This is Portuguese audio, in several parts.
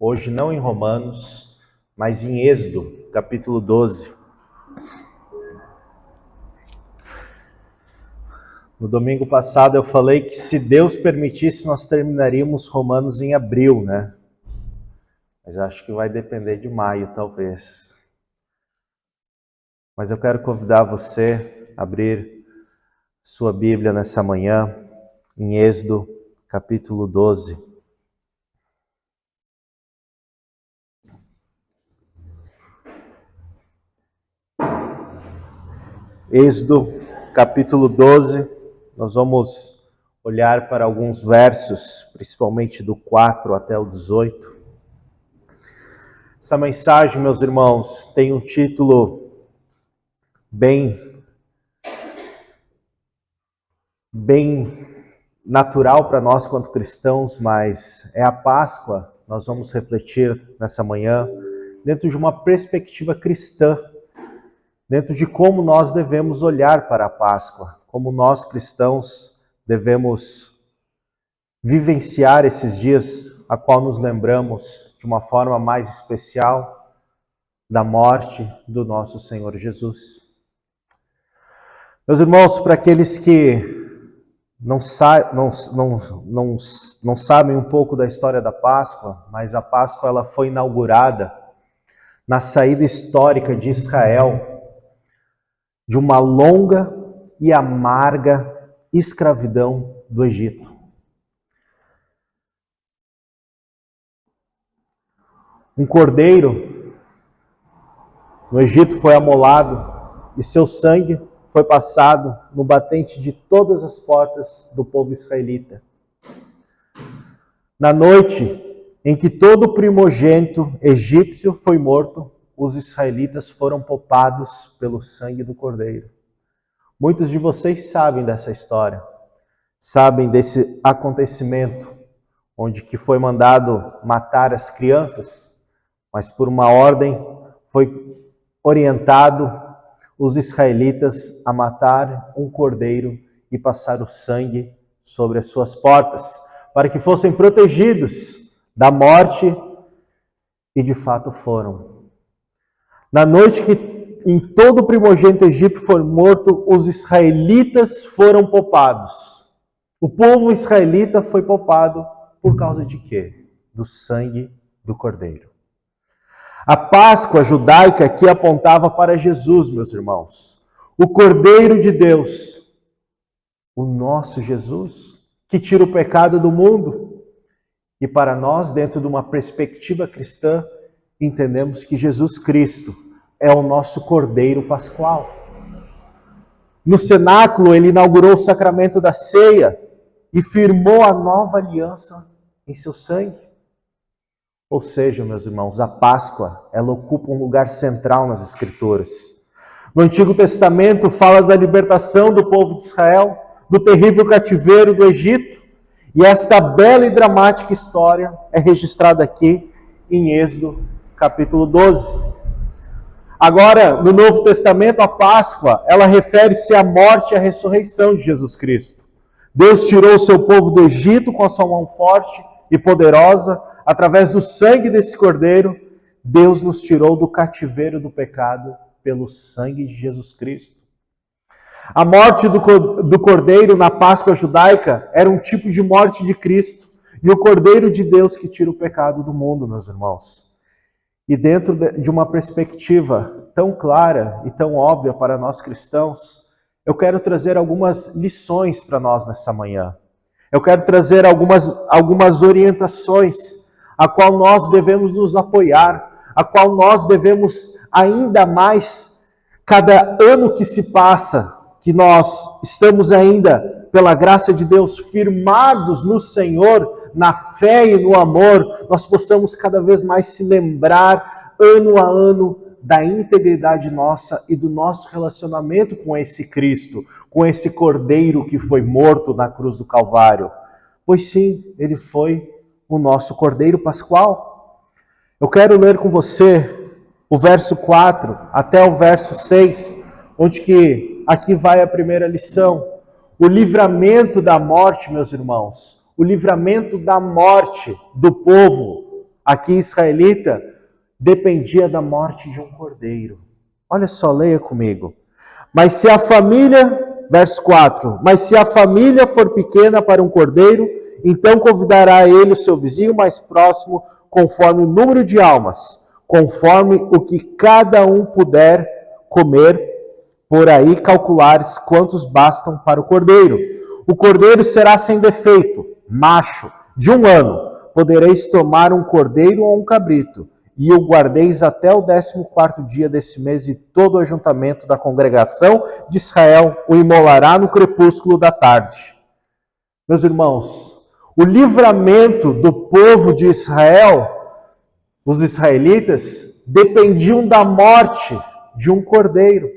Hoje não em Romanos, mas em Êxodo, capítulo 12. No domingo passado eu falei que se Deus permitisse nós terminaríamos Romanos em abril, né? Mas acho que vai depender de maio, talvez. Mas eu quero convidar você a abrir sua Bíblia nessa manhã, em Êxodo, capítulo 12. Êxodo, capítulo 12, nós vamos olhar para alguns versos, principalmente do 4 até o 18. Essa mensagem, meus irmãos, tem um título bem natural para nós quanto cristãos, mas é a Páscoa. Nós vamos refletir nessa manhã dentro de uma perspectiva cristã, dentro de como nós devemos olhar para a Páscoa, como nós cristãos devemos vivenciar esses dias a qual nos lembramos de uma forma mais especial da morte do nosso Senhor Jesus. Meus irmãos, para aqueles que não sabem um pouco da história da Páscoa, mas a Páscoa ela foi inaugurada na saída histórica de Israel de uma longa e amarga escravidão do Egito. Um cordeiro no Egito foi amolado e seu sangue foi passado no batente de todas as portas do povo israelita. Na noite em que todo primogênito egípcio foi morto, os israelitas foram poupados pelo sangue do cordeiro. Muitos de vocês sabem dessa história, sabem desse acontecimento, onde que foi mandado matar as crianças, mas por uma ordem foi orientado os israelitas a matar um cordeiro e passar o sangue sobre as suas portas, para que fossem protegidos da morte, e de fato foram. Na noite que em todo o primogênito egípcio foi morto, os israelitas foram poupados. O povo israelita foi poupado por causa de quê? Do sangue do cordeiro. A Páscoa judaica aqui apontava para Jesus, meus irmãos. O Cordeiro de Deus, o nosso Jesus, que tira o pecado do mundo. E para nós, dentro de uma perspectiva cristã, entendemos que Jesus Cristo é o nosso Cordeiro Pascual. No cenáculo, ele inaugurou o sacramento da ceia e firmou a nova aliança em seu sangue. Ou seja, meus irmãos, a Páscoa, ela ocupa um lugar central nas Escrituras. No Antigo Testamento fala da libertação do povo de Israel, do terrível cativeiro do Egito, e esta bela e dramática história é registrada aqui em Êxodo, capítulo 12. Agora, no Novo Testamento, a Páscoa, ela refere-se à morte e à ressurreição de Jesus Cristo. Deus tirou o seu povo do Egito com a sua mão forte e poderosa. Através do sangue desse cordeiro, Deus nos tirou do cativeiro do pecado pelo sangue de Jesus Cristo. A morte do cordeiro na Páscoa judaica era um tipo de morte de Cristo e o Cordeiro de Deus que tira o pecado do mundo, meus irmãos. E dentro de uma perspectiva tão clara e tão óbvia para nós cristãos, eu quero trazer algumas lições para nós nessa manhã. Eu quero trazer algumas orientações a qual nós devemos nos apoiar, a qual nós devemos ainda mais, cada ano que se passa, que nós estamos ainda, pela graça de Deus, firmados no Senhor, na fé e no amor, nós possamos cada vez mais se lembrar, ano a ano, da integridade nossa e do nosso relacionamento com esse Cristo, com esse Cordeiro que foi morto na cruz do Calvário. Pois sim, ele foi o nosso Cordeiro Pascual. Eu quero ler com você o verso 4 até o verso 6, onde que aqui vai a primeira lição. O livramento da morte, meus irmãos, o livramento da morte do povo aqui israelita, dependia da morte de um cordeiro. Olha só, leia comigo. Mas se a família, verso 4, mas se a família for pequena para um cordeiro, então convidará ele o seu vizinho mais próximo, conforme o número de almas, conforme o que cada um puder comer, por aí calculares quantos bastam para o cordeiro. O cordeiro será sem defeito, macho, de 1 ano. Podereis tomar um cordeiro ou um cabrito, e o guardeis até o 14º dia desse mês, e todo o ajuntamento da congregação de Israel o imolará no crepúsculo da tarde. Meus irmãos, o livramento do povo de Israel, os israelitas, dependiam da morte de um cordeiro.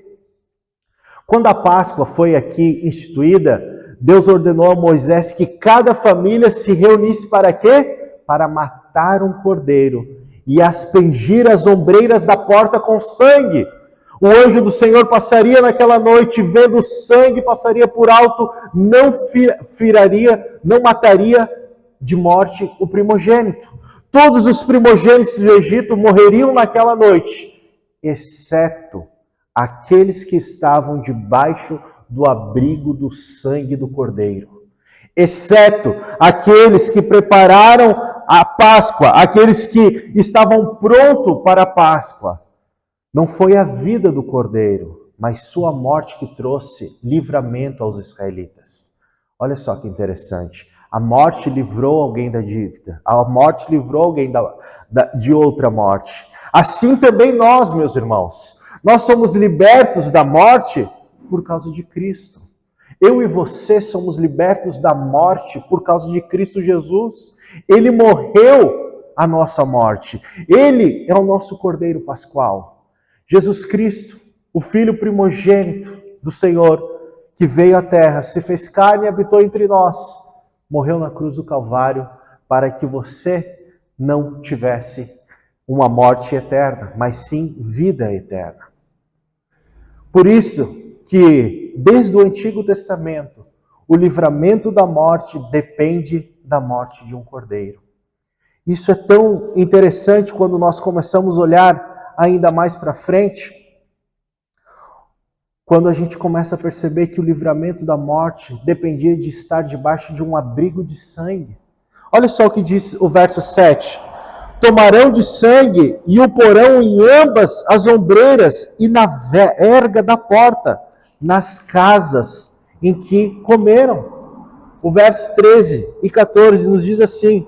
Quando a Páscoa foi aqui instituída, Deus ordenou a Moisés que cada família se reunisse para quê? Para matar um cordeiro e aspergir as ombreiras da porta com sangue. O anjo do Senhor passaria naquela noite, vendo o sangue, passaria por alto, não mataria de morte o primogênito. Todos os primogênitos do Egito morreriam naquela noite, exceto aqueles que estavam debaixo do abrigo do sangue do cordeiro. Exceto aqueles que prepararam a Páscoa, aqueles que estavam prontos para a Páscoa. Não foi a vida do cordeiro, mas sua morte que trouxe livramento aos israelitas. Olha só que interessante. A morte livrou alguém da dívida. A morte livrou alguém de outra morte. Assim também nós, meus irmãos. Nós somos libertos da morte por causa de Cristo. Eu e você somos libertos da morte por causa de Cristo Jesus. Ele morreu a nossa morte. Ele é o nosso Cordeiro Pascual. Jesus Cristo, o Filho primogênito do Senhor, que veio à terra, se fez carne e habitou entre nós, morreu na cruz do Calvário para que você não tivesse uma morte eterna, mas sim vida eterna. Por isso que, desde o Antigo Testamento, o livramento da morte depende da morte de um cordeiro. Isso é tão interessante quando nós começamos a olhar ainda mais para frente, quando a gente começa a perceber que o livramento da morte dependia de estar debaixo de um abrigo de sangue. Olha só o que diz o verso 7. Tomarão de sangue e o porão em ambas as ombreiras e na verga da porta, nas casas em que comeram. O verso 13 e 14 nos diz assim: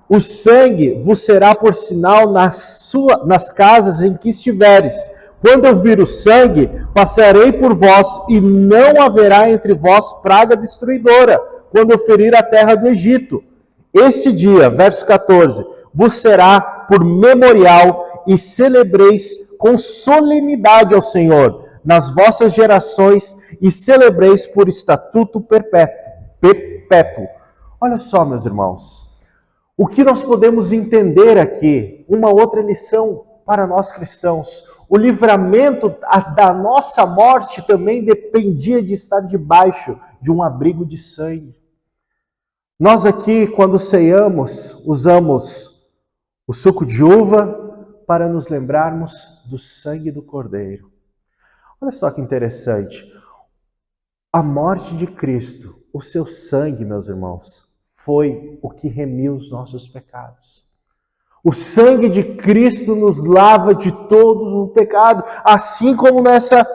o sangue vos será por sinal nas casas em que estiveres. Quando eu vir o sangue, passarei por vós, e não haverá entre vós praga destruidora, quando eu ferir a terra do Egito. Este dia, verso 14, vos será por memorial, e celebreis com solenidade ao Senhor nas vossas gerações, e celebreis por estatuto perpétuo. Olha só, meus irmãos. O que nós podemos entender aqui, uma outra lição para nós cristãos, o livramento da nossa morte também dependia de estar debaixo de um abrigo de sangue. Nós aqui, quando ceiamos, usamos o suco de uva para nos lembrarmos do sangue do Cordeiro. Olha só que interessante. A morte de Cristo, o seu sangue, meus irmãos, foi o que remiu os nossos pecados. O sangue de Cristo nos lava de todo o pecado, assim como nessa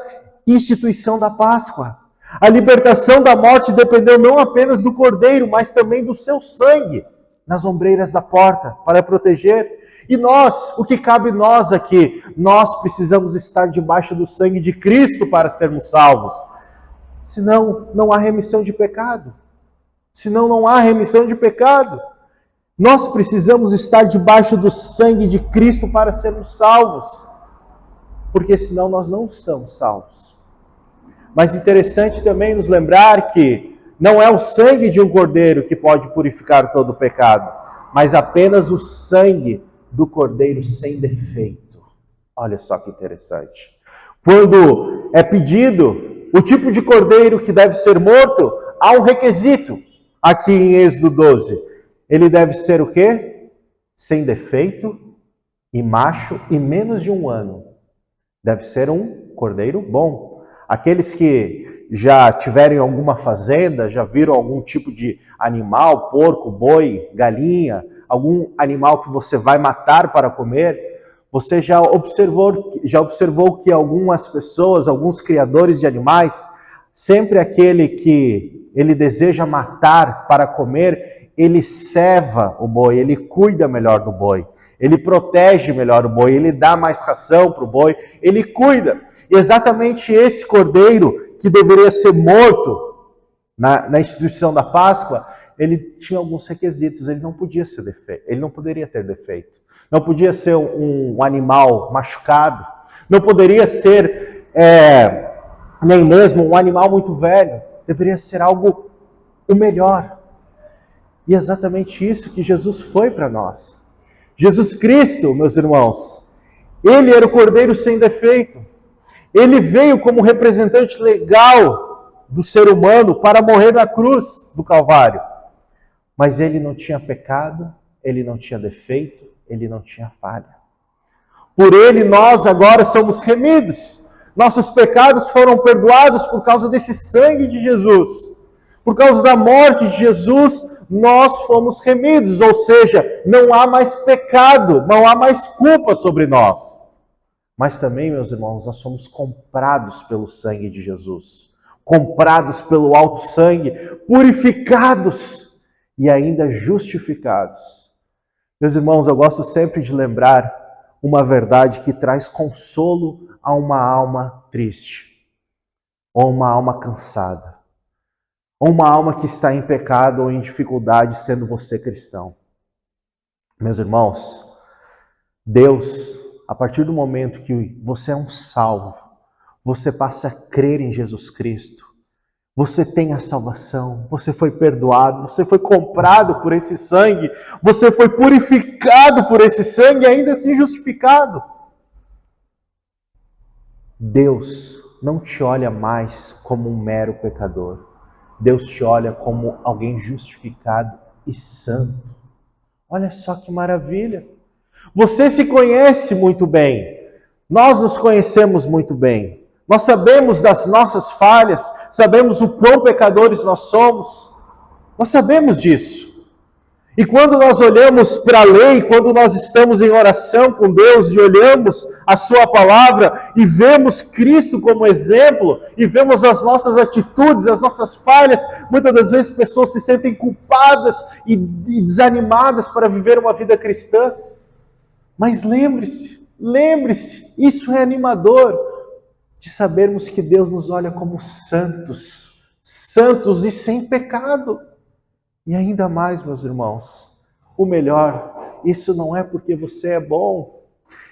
instituição da Páscoa. A libertação da morte dependeu não apenas do Cordeiro, mas também do seu sangue nas ombreiras da porta para proteger. E nós, o que cabe nós aqui? Nós precisamos estar debaixo do sangue de Cristo para sermos salvos. Senão, não há remissão de pecado. Senão não há remissão de pecado. Nós precisamos estar debaixo do sangue de Cristo para sermos salvos. Porque senão nós não somos salvos. Mas interessante também nos lembrar que não é o sangue de um cordeiro que pode purificar todo o pecado, mas apenas o sangue do cordeiro sem defeito. Olha só que interessante. Quando é pedido o tipo de cordeiro que deve ser morto, há um requisito. Aqui em Êxodo 12, Ele deve ser o quê? Sem defeito e macho e menos de 1 ano. Deve ser um cordeiro bom. Aqueles que já tiveram alguma fazenda, já viram algum tipo de animal, porco, boi, galinha, algum animal que você vai matar para comer, você já observou que algumas pessoas, alguns criadores de animais, sempre aquele que ele deseja matar para comer, ele ceva o boi, ele cuida melhor do boi, ele protege melhor o boi, ele dá mais ração para o boi, ele cuida. E exatamente esse cordeiro que deveria ser morto na instituição da Páscoa, ele tinha alguns requisitos, ele não podia ser defeito, ele não poderia ter defeito, não podia ser um animal machucado, não poderia ser nem mesmo um animal muito velho, deveria ser algo o melhor. E é exatamente isso que Jesus foi para nós. Jesus Cristo, meus irmãos, ele era o cordeiro sem defeito. Ele veio como representante legal do ser humano para morrer na cruz do Calvário. Mas ele não tinha pecado, ele não tinha defeito, ele não tinha falha. Por ele nós agora somos remidos. Nossos pecados foram perdoados por causa desse sangue de Jesus. Por causa da morte de Jesus, nós fomos remidos. Ou seja, não há mais pecado, não há mais culpa sobre nós. Mas também, meus irmãos, nós somos comprados pelo sangue de Jesus. Comprados pelo alto sangue, purificados e ainda justificados. Meus irmãos, eu gosto sempre de lembrar uma verdade que traz consolo a uma alma triste, ou uma alma cansada, ou uma alma que está em pecado ou em dificuldade, sendo você cristão. Meus irmãos, Deus, a partir do momento que você é um salvo, você passa a crer em Jesus Cristo, você tem a salvação, você foi perdoado, você foi comprado por esse sangue, você foi purificado por esse sangue e ainda assim justificado. Deus não te olha mais como um mero pecador. Deus te olha como alguém justificado e santo. Olha só que maravilha! Você se conhece muito bem. Nós nos conhecemos muito bem. Nós sabemos das nossas falhas, sabemos o quão pecadores nós somos. Nós sabemos disso. E quando nós olhamos para a lei, quando nós estamos em oração com Deus e olhamos a sua palavra e vemos Cristo como exemplo e vemos as nossas atitudes, as nossas falhas, muitas das vezes pessoas se sentem culpadas e desanimadas para viver uma vida cristã. Mas lembre-se, isso é animador de sabermos que Deus nos olha como santos e sem pecado. E ainda mais, meus irmãos, o melhor, isso não é porque você é bom,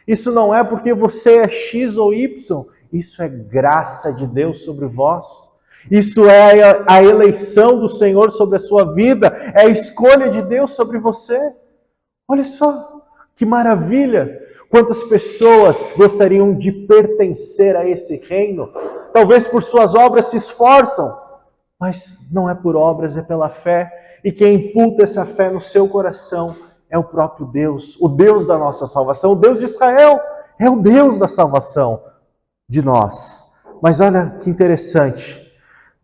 isso não é porque você é X ou Y, isso é graça de Deus sobre vós. Isso é a eleição do Senhor sobre a sua vida, é a escolha de Deus sobre você. Olha só, que maravilha! Quantas pessoas gostariam de pertencer a esse reino? Talvez por suas obras se esforçam, mas não é por obras, é pela fé. E quem imputa essa fé no seu coração é o próprio Deus, o Deus da nossa salvação, o Deus de Israel, é o Deus da salvação de nós. Mas olha que interessante,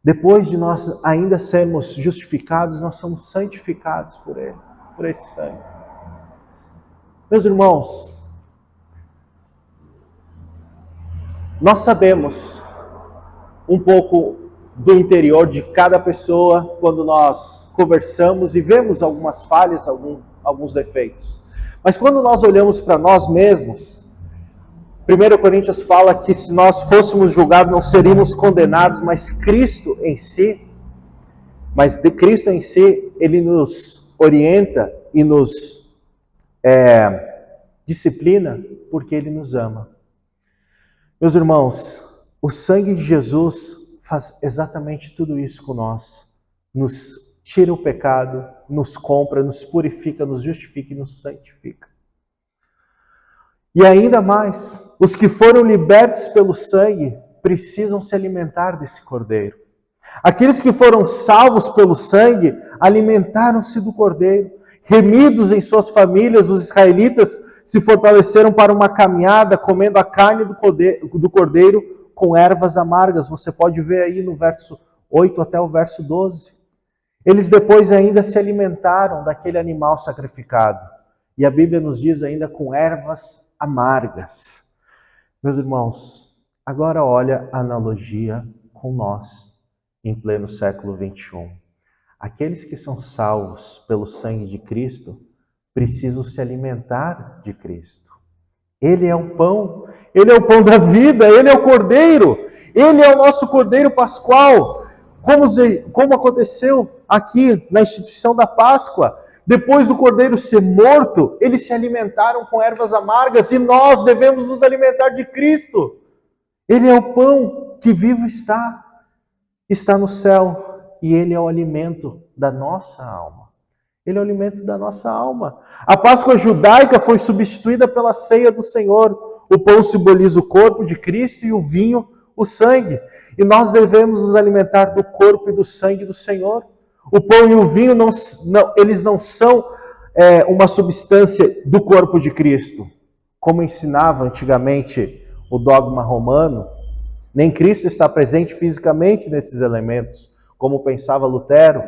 depois de nós ainda sermos justificados, nós somos santificados por Ele, por esse sangue. Meus irmãos, nós sabemos um pouco do interior de cada pessoa quando nós conversamos e vemos algumas falhas, alguns defeitos. Mas quando nós olhamos para nós mesmos, 1 Coríntios fala que se nós fôssemos julgados não seríamos condenados, mas Cristo em si, Ele nos orienta e nos disciplina porque Ele nos ama. Meus irmãos, o sangue de Jesus faz exatamente tudo isso com nós. Nos tira o pecado, nos compra, nos purifica, nos justifica e nos santifica. E ainda mais, os que foram libertos pelo sangue precisam se alimentar desse cordeiro. Aqueles que foram salvos pelo sangue alimentaram-se do cordeiro, Remidos em suas famílias, os israelitas se fortaleceram para uma caminhada comendo a carne do cordeiro com ervas amargas. Você pode ver aí no verso 8 até o verso 12. Eles depois ainda se alimentaram daquele animal sacrificado. E a Bíblia nos diz ainda com ervas amargas. Meus irmãos, agora olha a analogia com nós em pleno século 21. Aqueles que são salvos pelo sangue de Cristo precisam se alimentar de Cristo. Ele é o pão da vida, Ele é o Cordeiro, Ele é o nosso Cordeiro Pascual. Como aconteceu aqui na instituição da Páscoa, depois do Cordeiro ser morto, eles se alimentaram com ervas amargas e nós devemos nos alimentar de Cristo. Ele é o pão que vivo está no céu. E Ele é o alimento da nossa alma. Ele é o alimento da nossa alma. A Páscoa judaica foi substituída pela ceia do Senhor. O pão simboliza o corpo de Cristo e o vinho, o sangue. E nós devemos nos alimentar do corpo e do sangue do Senhor. O pão e o vinho, eles não são uma substância do corpo de Cristo, como ensinava antigamente o dogma romano. Nem Cristo está presente fisicamente nesses elementos, como pensava Lutero.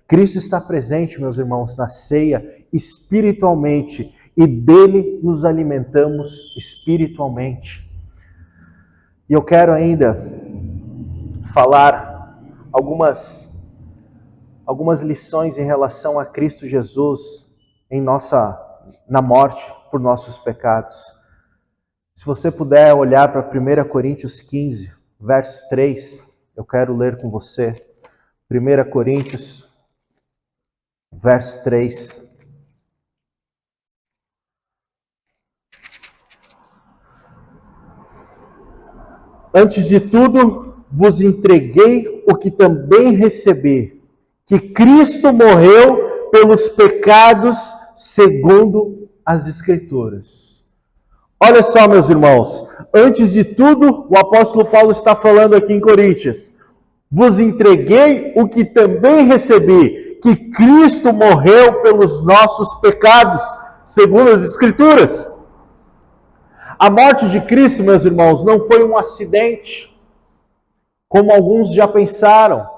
Cristo está presente, meus irmãos, na ceia espiritualmente e dele nos alimentamos espiritualmente. E eu quero ainda falar algumas lições em relação a Cristo Jesus na morte por nossos pecados. Se você puder olhar para 1 Coríntios 15, verso 3, eu quero ler com você. 1 Coríntios, verso 3. Antes de tudo, vos entreguei o que também recebi, que Cristo morreu pelos pecados segundo as Escrituras. Olha só, meus irmãos, antes de tudo, o apóstolo Paulo está falando aqui em Coríntios. Vos entreguei o que também recebi, que Cristo morreu pelos nossos pecados, segundo as Escrituras. A morte de Cristo, meus irmãos, não foi um acidente, como alguns já pensaram.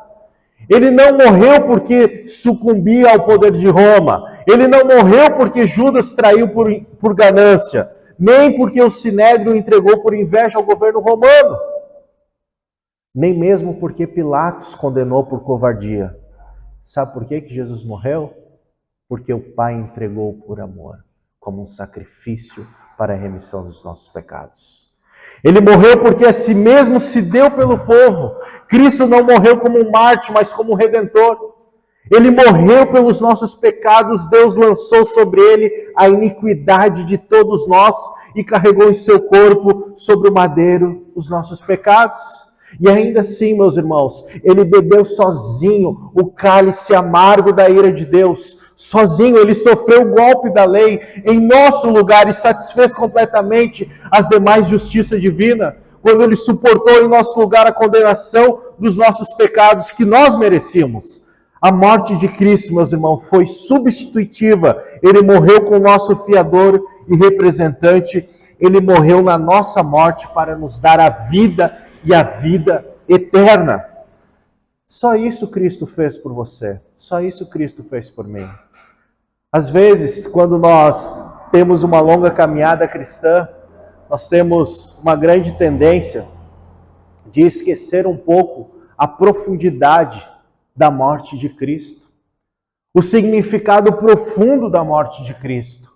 Ele não morreu porque sucumbia ao poder de Roma. Ele não morreu porque Judas traiu por ganância, nem porque o Sinédrio entregou por inveja ao governo romano. Nem mesmo porque Pilatos condenou por covardia. Sabe por que Jesus morreu? Porque o Pai entregou por amor, como um sacrifício para a remissão dos nossos pecados. Ele morreu porque a si mesmo se deu pelo povo. Cristo não morreu como um mártir, mas como um redentor. Ele morreu pelos nossos pecados, Deus lançou sobre ele a iniquidade de todos nós e carregou em seu corpo sobre o madeiro os nossos pecados. E ainda assim, meus irmãos, ele bebeu sozinho o cálice amargo da ira de Deus. Sozinho, ele sofreu o golpe da lei em nosso lugar e satisfez completamente as demais justiça divina, quando ele suportou em nosso lugar a condenação dos nossos pecados que nós merecíamos. A morte de Cristo, meus irmãos, foi substitutiva. Ele morreu como nosso fiador e representante. Ele morreu na nossa morte para nos dar a vida e a vida eterna. Só isso Cristo fez por você. Só isso Cristo fez por mim. Às vezes, quando nós temos uma longa caminhada cristã, nós temos uma grande tendência de esquecer um pouco a profundidade da morte de Cristo. O significado profundo da morte de Cristo.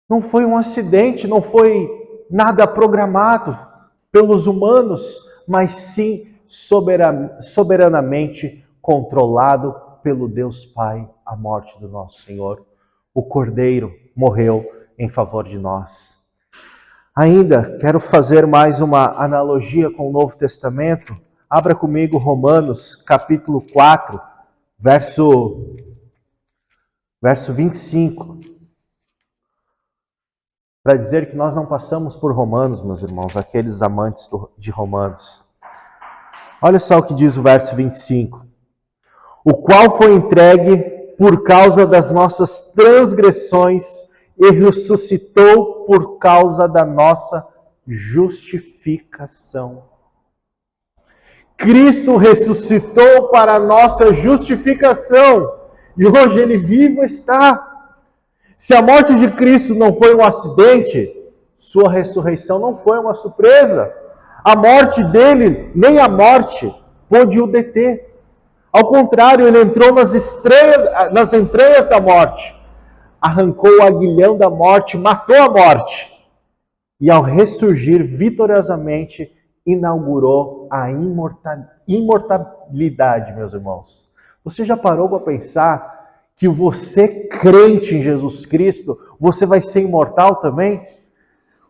Não foi um acidente, não foi nada programado pelos humanos, mas sim soberanamente controlado pelo Deus Pai, a morte do nosso Senhor. O Cordeiro morreu em favor de nós. Ainda quero fazer mais uma analogia com o Novo Testamento. Abra comigo Romanos, capítulo 4, verso 25. Para dizer que nós não passamos por Romanos, meus irmãos, aqueles amantes de Romanos. Olha só o que diz o verso 25. O qual foi entregue por causa das nossas transgressões e ressuscitou por causa da nossa justificação. Cristo ressuscitou para a nossa justificação e hoje Ele vivo está. Se a morte de Cristo não foi um acidente, sua ressurreição não foi uma surpresa. A morte dele, nem a morte, pôde o deter. Ao contrário, ele entrou nas entranhas da morte, arrancou o aguilhão da morte, matou a morte. E ao ressurgir vitoriosamente, inaugurou a imortalidade, meus irmãos. Você já parou para pensar que você, crente em Jesus Cristo, você vai ser imortal também?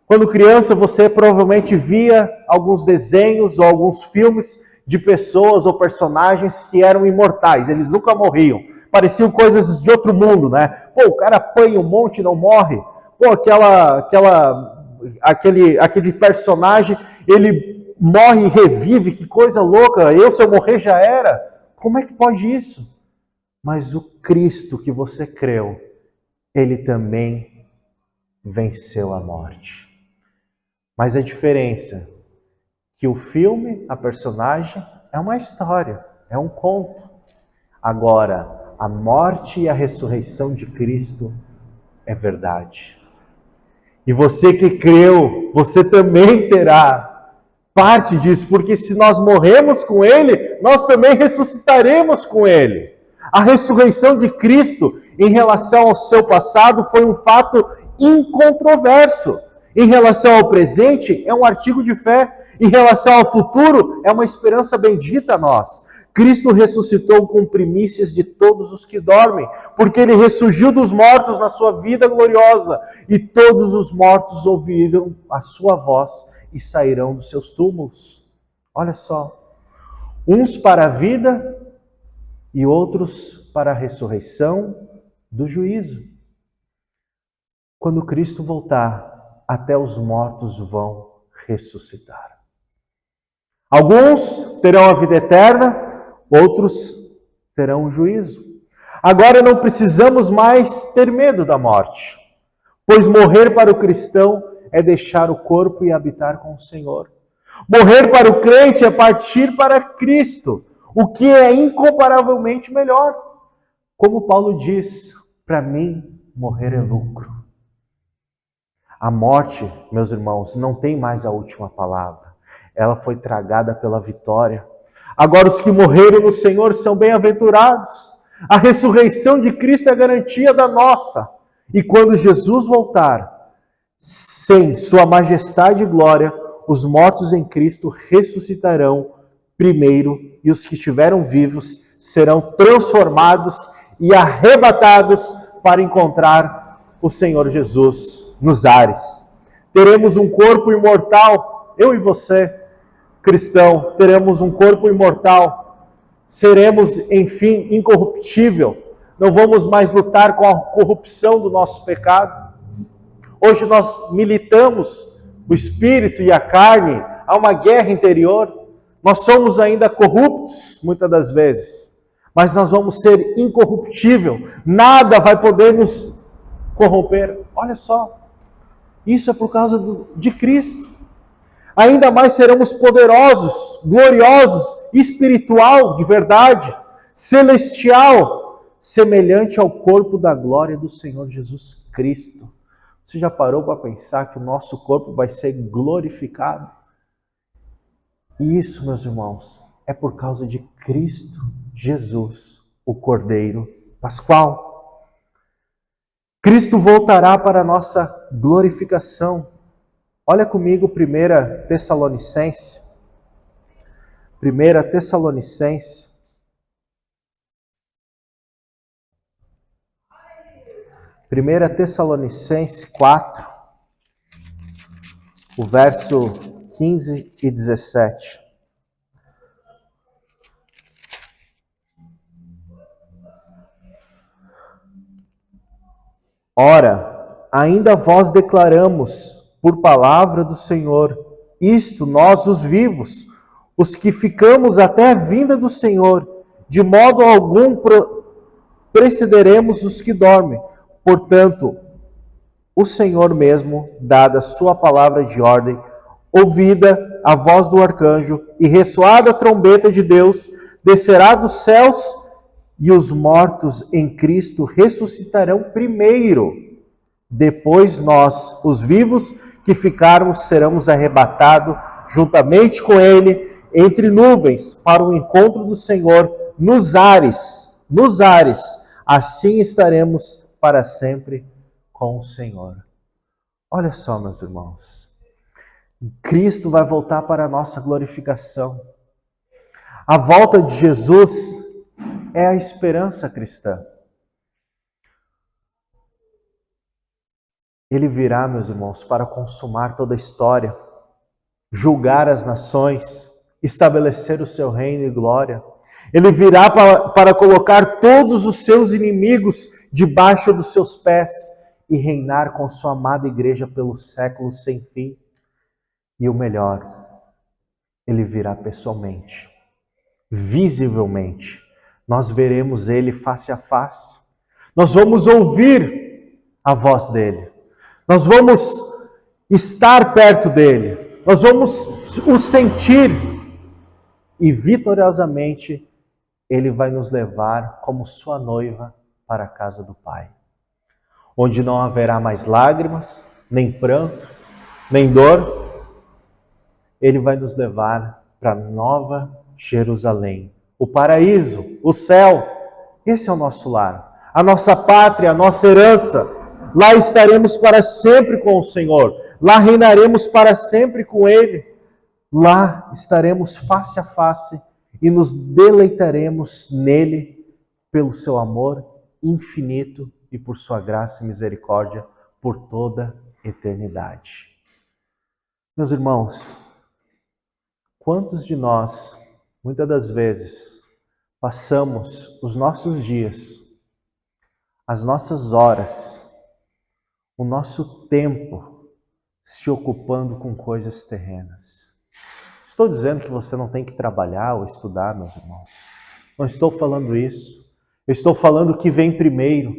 Quando criança, você provavelmente via alguns desenhos ou alguns filmes de pessoas ou personagens que eram imortais, eles nunca morriam. Pareciam coisas de outro mundo, né? Pô, o cara apanha um monte e não morre. Pô, aquele personagem, ele morre e revive, que coisa louca. Se eu morrer já era. Como é que pode isso? Mas o Cristo que você creu, ele também venceu a morte. Mas a diferença que o filme, a personagem, é uma história, é um conto. Agora, a morte e a ressurreição de Cristo é verdade. E você que creu, você também terá parte disso, porque se nós morremos com Ele, nós também ressuscitaremos com Ele. A ressurreição de Cristo em relação ao seu passado foi um fato incontroverso. Em relação ao presente, é um artigo de fé. Em relação ao futuro, é uma esperança bendita a nós. Cristo ressuscitou com primícias de todos os que dormem, porque Ele ressurgiu dos mortos na sua vida gloriosa, e todos os mortos ouviram a sua voz e sairão dos seus túmulos. Olha só, uns para a vida e outros para a ressurreição do juízo. Quando Cristo voltar, até os mortos vão ressuscitar. Alguns terão a vida eterna, outros terão o juízo. Agora não precisamos mais ter medo da morte, pois morrer para o cristão é deixar o corpo e habitar com o Senhor. Morrer para o crente é partir para Cristo, o que é incomparavelmente melhor. Como Paulo diz, para mim morrer é lucro. A morte, meus irmãos, não tem mais a última palavra. Ela foi tragada pela vitória. Agora os que morreram no Senhor são bem-aventurados. A ressurreição de Cristo é a garantia da nossa. E quando Jesus voltar, sem sua majestade e glória, os mortos em Cristo ressuscitarão primeiro e os que estiveram vivos serão transformados e arrebatados para encontrar o Senhor Jesus nos ares. Teremos um corpo imortal, eu e você, cristão, teremos um corpo imortal, seremos, enfim, incorruptível, não vamos mais lutar com a corrupção do nosso pecado. Hoje nós militamos o espírito e a carne, há uma guerra interior, nós somos ainda corruptos, muitas das vezes, mas nós vamos ser incorruptível, nada vai poder nos corromper. Olha só, isso é por causa de Cristo. Ainda mais seremos poderosos, gloriosos, espiritual, de verdade, celestial, semelhante ao corpo da glória do Senhor Jesus Cristo. Você já parou para pensar que o nosso corpo vai ser glorificado? E isso, meus irmãos, é por causa de Cristo Jesus, o Cordeiro Pascual. Cristo voltará para a nossa glorificação. Olha comigo 1 Tessalonicenses. 1 Tessalonicenses. Primeira Tessalonicenses 4, o verso 15 e 17. Ora, ainda vós declaramos por palavra do Senhor, isto nós os vivos, os que ficamos até a vinda do Senhor, de modo algum precederemos os que dormem. Portanto, o Senhor mesmo, dada a sua palavra de ordem, ouvida a voz do arcanjo e ressoada a trombeta de Deus, descerá dos céus e os mortos em Cristo ressuscitarão primeiro. Depois nós, os vivos que ficarmos, seremos arrebatados juntamente com Ele entre nuvens para o encontro do Senhor nos ares. Nos ares. Assim estaremos para sempre com o Senhor. Olha só, meus irmãos. Cristo vai voltar para a nossa glorificação. A volta de Jesus é a esperança cristã. Ele virá, meus irmãos, para consumar toda a história, julgar as nações, estabelecer o seu reino e glória. Ele virá para colocar todos os seus inimigos debaixo dos seus pés e reinar com sua amada igreja pelos séculos sem fim. E o melhor, ele virá pessoalmente, visivelmente. Nós veremos ele face a face. Nós vamos ouvir a voz dele. Nós vamos estar perto dele. Nós vamos o sentir. E vitoriosamente, ele vai nos levar como sua noiva para a casa do Pai. Onde não haverá mais lágrimas, nem pranto, nem dor. Ele vai nos levar para Nova Jerusalém, o paraíso, o céu. Esse é o nosso lar, a nossa pátria, a nossa herança. Lá estaremos para sempre com o Senhor. Lá reinaremos para sempre com Ele. Lá estaremos face a face e nos deleitaremos nele pelo seu amor infinito e por sua graça e misericórdia por toda a eternidade. Meus irmãos, quantos de nós, muitas das vezes, passamos os nossos dias, as nossas horas, o nosso tempo se ocupando com coisas terrenas? Estou dizendo que você não tem que trabalhar ou estudar, meus irmãos. Não estou falando isso. Eu estou falando que vem primeiro.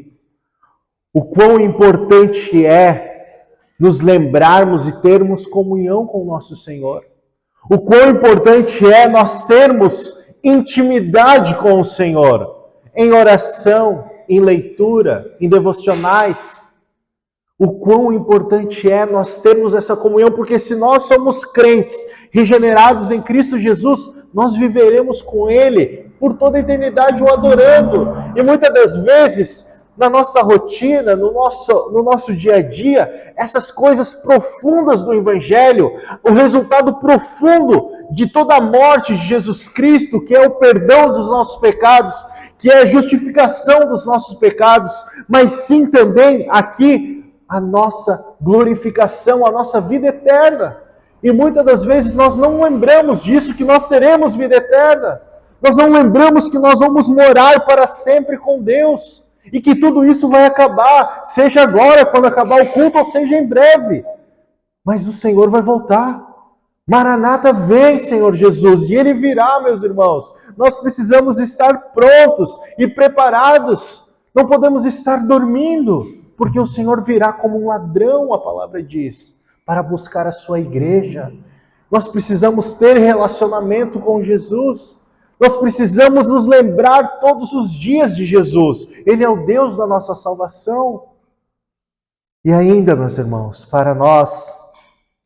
O quão importante é nos lembrarmos e termos comunhão com o nosso Senhor. O quão importante é nós termos intimidade com o Senhor, em oração, em leitura, em devocionais. O quão importante é nós termos essa comunhão, porque se nós somos crentes, regenerados em Cristo Jesus, nós viveremos com Ele por toda a eternidade o adorando. E muitas das vezes, na nossa rotina, no nosso dia a dia, essas coisas profundas do Evangelho, o resultado profundo de toda a morte de Jesus Cristo, que é o perdão dos nossos pecados, que é a justificação dos nossos pecados, mas sim também aqui a nossa glorificação, a nossa vida eterna. E muitas das vezes nós não lembramos disso, que nós teremos vida eterna. Nós não lembramos que nós vamos morar para sempre com Deus. E que tudo isso vai acabar, seja agora, quando acabar o culto, ou seja em breve. Mas o Senhor vai voltar. Maranata, vem, Senhor Jesus, e Ele virá, meus irmãos. Nós precisamos estar prontos e preparados. Não podemos estar dormindo, porque o Senhor virá como um ladrão, a palavra diz, para buscar a sua igreja. Nós precisamos ter relacionamento com Jesus. Nós precisamos nos lembrar todos os dias de Jesus. Ele é o Deus da nossa salvação. E ainda, meus irmãos, para nós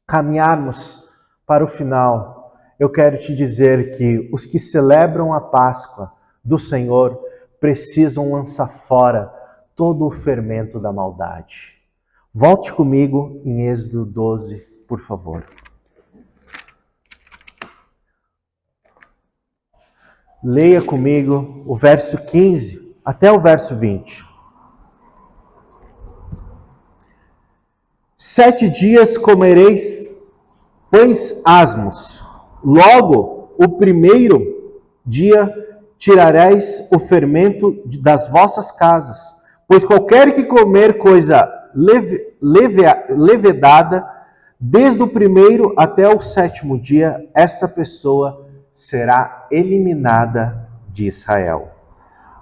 caminharmos para o final, eu quero te dizer que os que celebram a Páscoa do Senhor precisam lançar fora todo o fermento da maldade. Volte comigo em Êxodo 12, por favor. Leia comigo o verso 15 até o verso 20. 7 dias comereis pães asmos. Logo, o primeiro dia tirareis o fermento das vossas casas. Pois qualquer que comer coisa levedada, desde o primeiro até o 7º dia, essa pessoa será eliminada de Israel.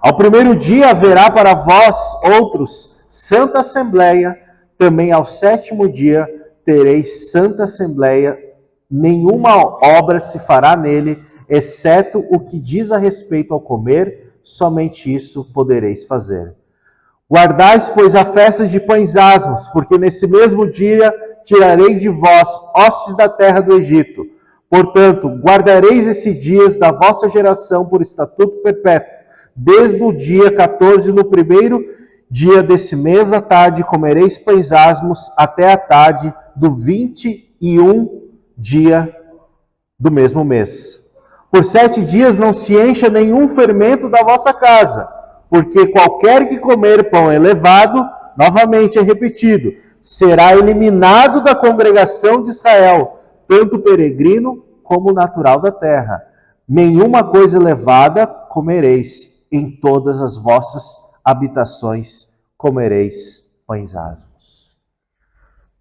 Ao primeiro dia haverá para vós outros santa assembleia, também ao sétimo dia tereis santa assembleia, nenhuma obra se fará nele, exceto o que diz a respeito ao comer, somente isso podereis fazer. Guardais, pois, a festa de pães asmos, porque nesse mesmo dia tirarei de vós hostes da terra do Egito. Portanto, guardareis esses dias da vossa geração por estatuto perpétuo. Desde o dia 14, no primeiro dia desse mês à tarde, comereis pães asmos até a tarde do 21 dia do mesmo mês. Por 7 dias não se encha nenhum fermento da vossa casa, porque qualquer que comer pão elevado, novamente é repetido, será eliminado da congregação de Israel, tanto peregrino como natural da terra. Nenhuma coisa elevada comereis, em todas as vossas habitações comereis pães asmos.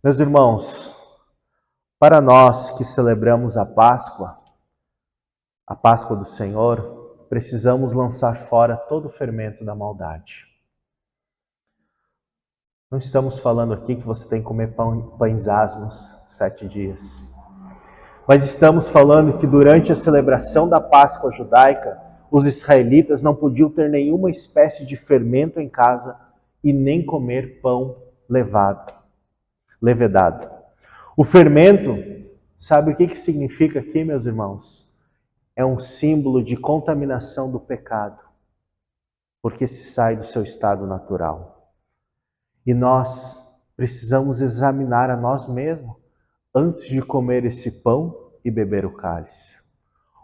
Meus irmãos, para nós que celebramos a Páscoa do Senhor, precisamos lançar fora todo o fermento da maldade. Não estamos falando aqui que você tem que comer pães asmos 7 dias. Mas estamos falando que durante a celebração da Páscoa judaica, os israelitas não podiam ter nenhuma espécie de fermento em casa e nem comer pão levedado. O fermento, sabe o que significa aqui, meus irmãos? É um símbolo de contaminação do pecado, porque se sai do seu estado natural. E nós precisamos examinar a nós mesmos antes de comer esse pão e beber o cálice.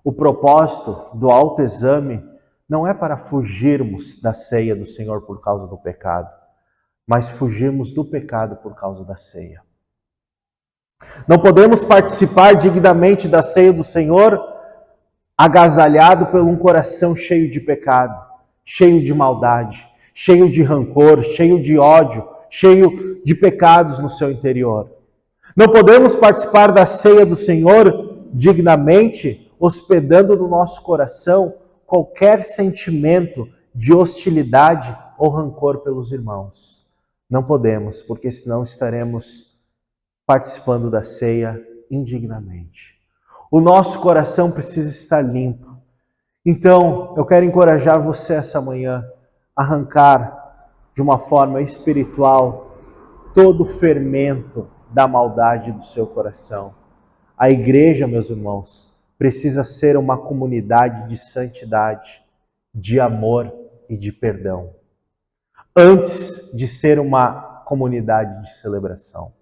O propósito do autoexame não é para fugirmos da ceia do Senhor por causa do pecado, mas fugirmos do pecado por causa da ceia. Não podemos participar dignamente da ceia do Senhor agasalhado por um coração cheio de pecado, cheio de maldade, cheio de rancor, cheio de ódio, cheio de pecados no seu interior. Não podemos participar da ceia do Senhor dignamente, hospedando no nosso coração qualquer sentimento de hostilidade ou rancor pelos irmãos. Não podemos, porque senão estaremos participando da ceia indignamente. O nosso coração precisa estar limpo. Então, eu quero encorajar você essa manhã a arrancar de uma forma espiritual todo o fermento da maldade do seu coração. A igreja, meus irmãos, precisa ser uma comunidade de santidade, de amor e de perdão, antes de ser uma comunidade de celebração.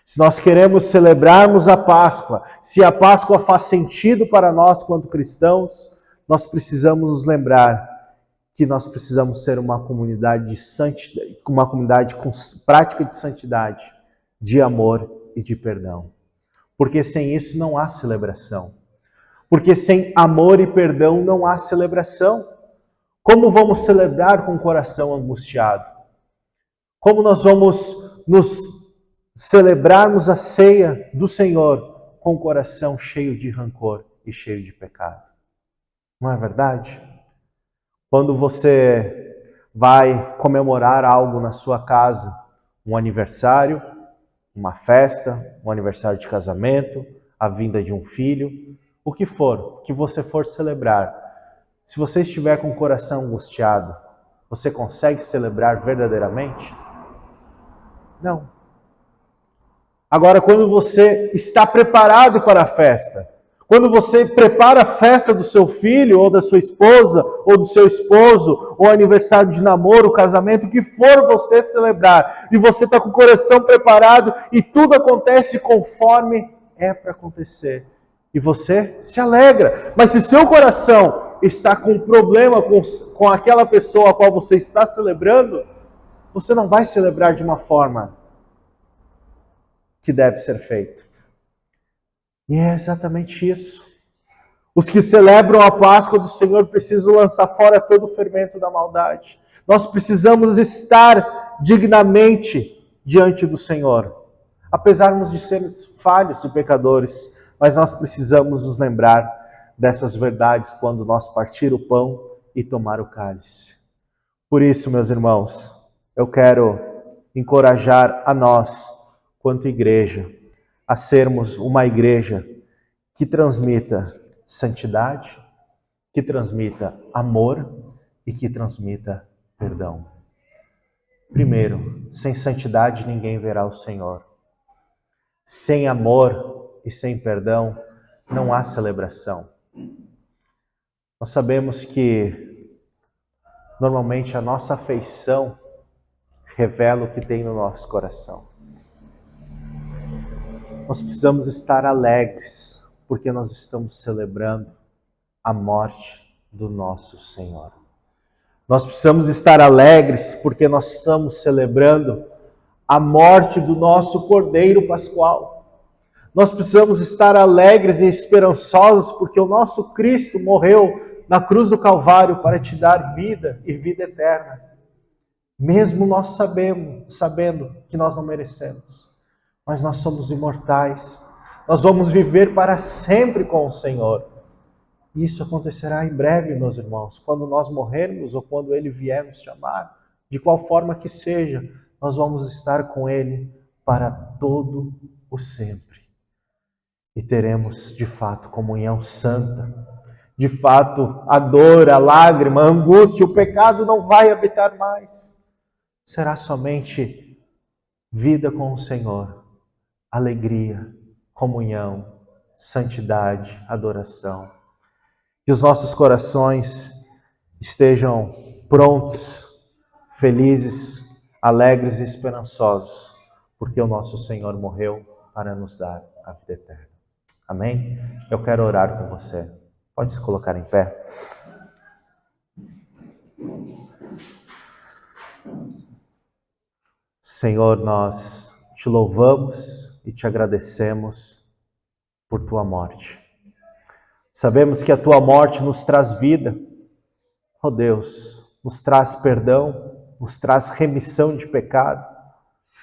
Se nós queremos celebrarmos a Páscoa, se a Páscoa faz sentido para nós quanto cristãos, nós precisamos nos lembrar que nós precisamos ser uma comunidade de santidade, uma comunidade com prática de santidade, de amor e de perdão. Porque sem isso não há celebração. Porque sem amor e perdão não há celebração. Como vamos celebrar com o coração angustiado? Como nós vamos celebrarmos a ceia do Senhor com o coração cheio de rancor e cheio de pecado? Não é verdade? Quando você vai comemorar algo na sua casa, um aniversário, uma festa, um aniversário de casamento, a vinda de um filho, o que for, que você for celebrar, se você estiver com o coração angustiado, você consegue celebrar verdadeiramente? Não. Agora, quando você está preparado para a festa, quando você prepara a festa do seu filho, ou da sua esposa, ou do seu esposo, ou aniversário de namoro, casamento, o que for você celebrar, e você está com o coração preparado, e tudo acontece conforme é para acontecer, e você se alegra. Mas se seu coração está com problema com aquela pessoa a qual você está celebrando, você não vai celebrar de uma forma que deve ser feito. E é exatamente isso. Os que celebram a Páscoa do Senhor precisam lançar fora todo o fermento da maldade. Nós precisamos estar dignamente diante do Senhor. Apesar de sermos falhos e pecadores, mas nós precisamos nos lembrar dessas verdades quando nós partir o pão e tomar o cálice. Por isso, meus irmãos, eu quero encorajar a nós, quanto igreja, a sermos uma igreja que transmita santidade, que transmita amor e que transmita perdão. Primeiro, sem santidade ninguém verá o Senhor. Sem amor e sem perdão não há celebração. Nós sabemos que normalmente a nossa afeição revela o que tem no nosso coração. Nós precisamos estar alegres porque nós estamos celebrando a morte do nosso Senhor. Nós precisamos estar alegres porque nós estamos celebrando a morte do nosso Cordeiro Pascual. Nós precisamos estar alegres e esperançosos porque o nosso Cristo morreu na cruz do Calvário para te dar vida e vida eterna. Mesmo nós sabendo que nós não merecemos, mas nós somos imortais. Nós vamos viver para sempre com o Senhor. Isso acontecerá em breve, meus irmãos, quando nós morrermos ou quando Ele vier nos chamar. De qual forma que seja, nós vamos estar com Ele para todo o sempre. E teremos, de fato, comunhão santa. De fato, a dor, a lágrima, a angústia, o pecado não vai habitar mais. Será somente vida com o Senhor, alegria, comunhão, santidade, adoração. Que os nossos corações estejam prontos, felizes, alegres e esperançosos, porque o nosso Senhor morreu para nos dar a vida eterna. Amém? Eu quero orar com você. Pode se colocar em pé. Senhor, nós te louvamos e te agradecemos por tua morte. Sabemos que a tua morte nos traz vida, ó Deus, nos traz perdão, nos traz remissão de pecado,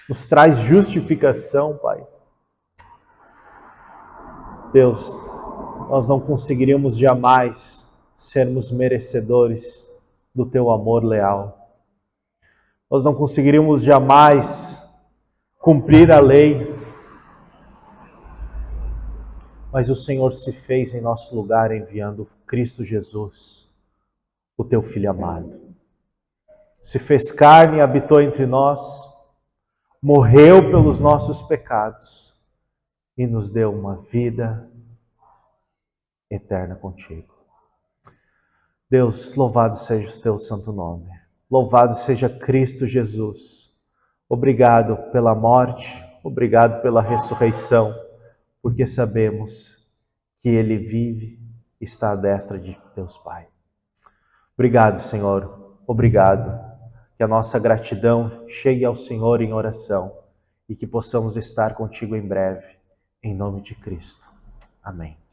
nos traz justificação, Pai. Deus, nós não conseguiríamos jamais sermos merecedores do teu amor leal. Nós não conseguiríamos jamais cumprir a lei, mas o Senhor se fez em nosso lugar enviando Cristo Jesus, o teu Filho amado. Se fez carne e habitou entre nós, morreu pelos nossos pecados e nos deu uma vida eterna contigo. Deus, louvado seja o teu santo nome. Louvado seja Cristo Jesus. Obrigado pela morte, obrigado pela ressurreição, porque sabemos que Ele vive e está à destra de Deus Pai. Obrigado, Senhor. Obrigado. Que a nossa gratidão chegue ao Senhor em oração e que possamos estar contigo em breve. Em nome de Cristo. Amém.